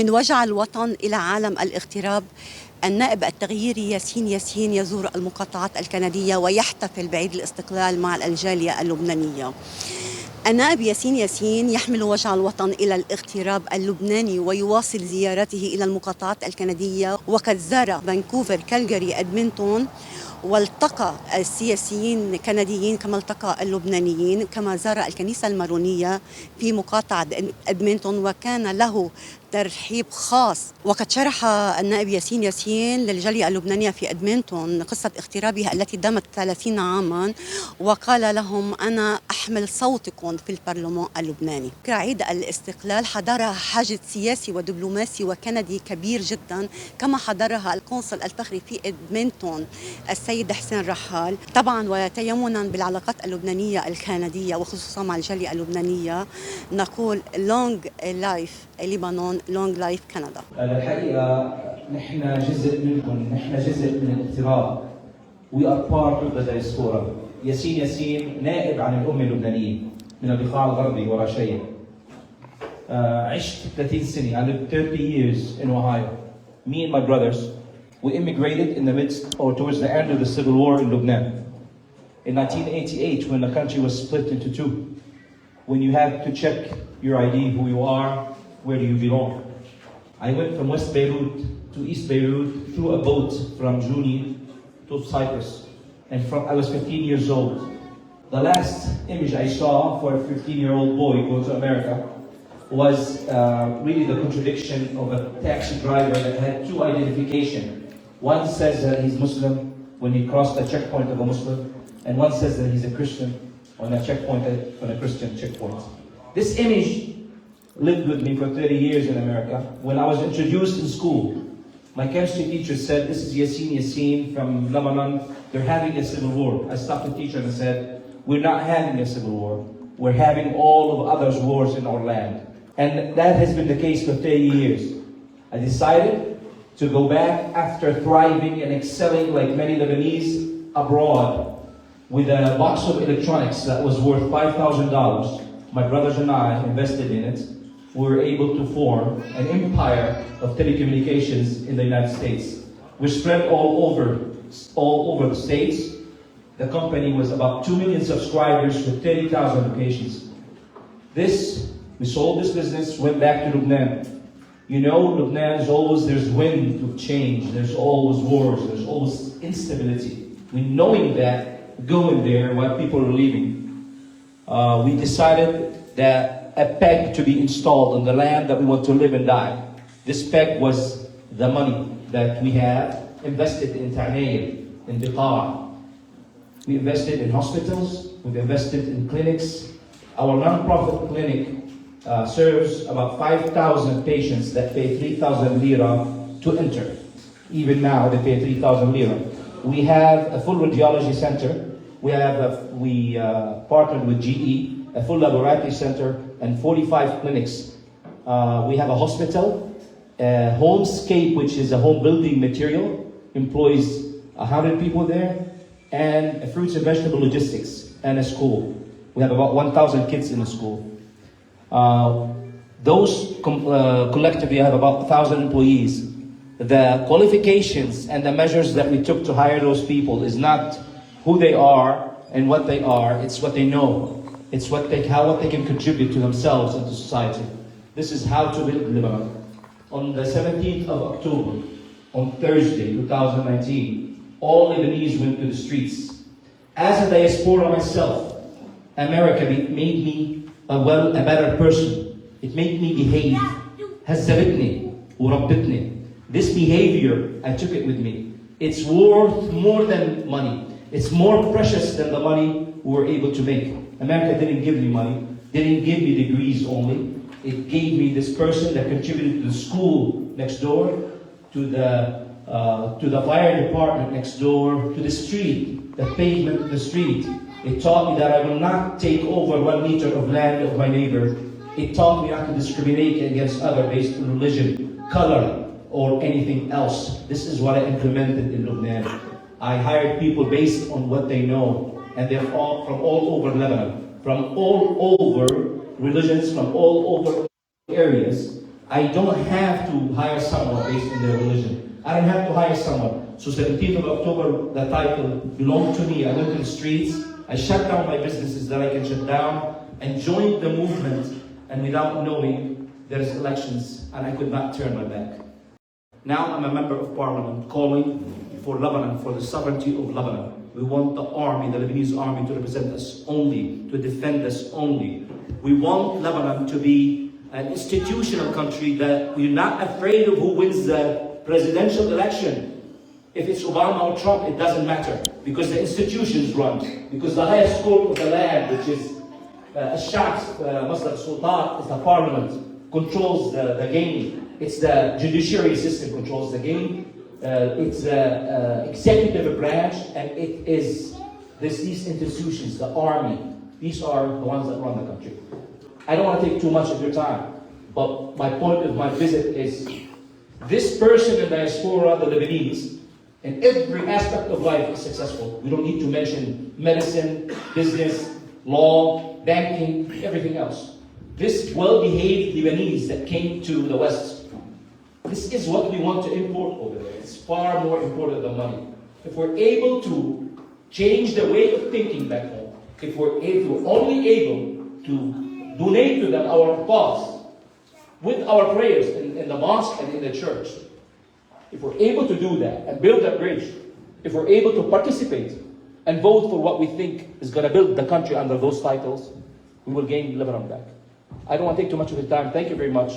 من وجع الوطن إلى عالم الاغتراب، النائب التغييري ياسين يزور المقاطعات الكندية ويحتفل بعيد الاستقلال مع الجالية اللبنانية. النائب ياسين يحمل وجع الوطن إلى الاغتراب اللبناني ويواصل زيارته إلى المقاطعات الكندية، وقد زار فانكوفر، كالجاري، أدمنتون، والتقى السياسيين الكنديين كما التقى اللبنانيين، كما زار الكنيسة المارونية في مقاطعة أدمنتون وكان له ترحيب خاص. وقد شرح النائب ياسين للجالية اللبنانية في أدمنتون قصة اغترابها التي دامت 30 عاما، وقال لهم: أنا أحمل صوتكم في البرلمان اللبناني. عيد الاستقلال حضرها حشد سياسي ودبلوماسي وكندي كبير جدا، كما حضرها القنصل الفخري في أدمنتون السيد حسين رحال. طبعا وتيمنا بالعلاقات اللبنانية الكندية وخصوصا مع الجالية اللبنانية نقول لونج لايف لبنان، لونج لايف كندا. الحقيقة نحن جزء منكم، نحن جزء من الاغتراب. We are part of the diaspora. ياسين نائب عن الأمة اللبنانية من البقاع الغربي ورشية. عشت 30 سنة. I lived 30 years in Ohio. Me and my brothers, we immigrated in the midst or towards the end of the civil war in Lebanon. In 1988, when the country was split into two, when you had to check your ID, who you are, where do you belong. I went from West Beirut to East Beirut through a boat from Juni to Cyprus. And I was 15 years old. The last image I saw for a 15-year-old boy going to America was really the contradiction of a taxi driver that had two identifications. One says that he's Muslim when he crossed the checkpoint of a Muslim, and one says that he's a Christian on a checkpoint, on a Christian checkpoint. This image lived with me for 30 years in America. When I was introduced in school, my chemistry teacher said, "This is Yassin from Lebanon. They're having a civil war." I stopped the teacher and said, "We're not having a civil war. We're having all of others wars in our land." And that has been the case for 30 years. I decided to go back after thriving and excelling like many Lebanese abroad with a box of electronics that was worth $5,000. My brothers and I invested in it. We were able to form an empire of telecommunications in the United States. We're spread all over the States. The company was about 2 million subscribers with 30,000 locations. We sold this business, went back to Lebanon. You know, Lebanon is always, there's wind of change, there's always wars, there's always instability. Knowing that, going there while people are leaving, we decided that a peg to be installed on the land that we want to live and die. This peg was the money that we have invested in Tanayib, in Biqar. We invested in hospitals, we've invested in clinics. Our non-profit clinic serves about 5,000 patients that pay 3,000 lira to enter. Even now they pay 3,000 lira. We have a full radiology center. We partnered with GE, a full laboratory center, and 45 clinics. We have a hospital, Homescape, which is a home building material, employs 100 people there, and a fruits and vegetable logistics, and a school. We have about 1,000 kids in the school. Those collectively have about 1,000 employees. The qualifications and the measures that we took to hire those people is not who they are and what they are, it's what they know. It's what they can contribute to themselves and to society. This is how to build Lebanon. On the 17th of October, on Thursday, 2019, all Lebanese went to the streets. As a diaspora myself, America made me a better person. It made me behave. هذبتني وربتني. This behavior, I took it with me. It's worth more than money. It's more precious than the money we were able to make. America didn't give me money, didn't give me degrees only. It gave me this person that contributed to the school next door, to the fire department next door, to the street, the pavement of the street. It taught me that I will not take over 1 meter of land of my neighbor. It taught me not to discriminate against others based on religion, color, or anything else. This is what I implemented in Lebanon. I hired people based on what they know, and they're all from all over Lebanon, from all over religions, from all over areas. I don't have to hire someone based on their religion. I don't have to hire someone. So 17th of October, the title belonged to me. I went to the streets. I shut down my businesses that I can shut down and joined the movement. And without knowing, there's elections and I could not turn my back. Now I'm a member of parliament calling for Lebanon, for the sovereignty of Lebanon. We want the army, the Lebanese army, to represent us only, to defend us only. We want Lebanon to be an institutional country that we're not afraid of who wins the presidential election. If it's Obama or Trump, it doesn't matter, because the institutions run. Because the highest court of the land, which is الشعب مصدر السلطات, is the parliament, controls the game. It's the judiciary system controls the game. It's the executive branch, and it is these institutions, the army. These are the ones that run the country. I don't want to take too much of your time, but my point of my visit is this person in diaspora, the Lebanese, in every aspect of life is successful. We don't need to mention medicine, business, law, banking, everything else. This well-behaved Lebanese that came to the West, this is what we want to import over there. It's far more important than money. If we're able to change the way of thinking back home, if we're only able to donate to them our thoughts with our prayers in the mosque and in the church, if we're able to do that and build that bridge, if we're able to participate and vote for what we think is going to build the country under those titles, we will gain Lebanon back. I don't want to take too much of your time. Thank you very much.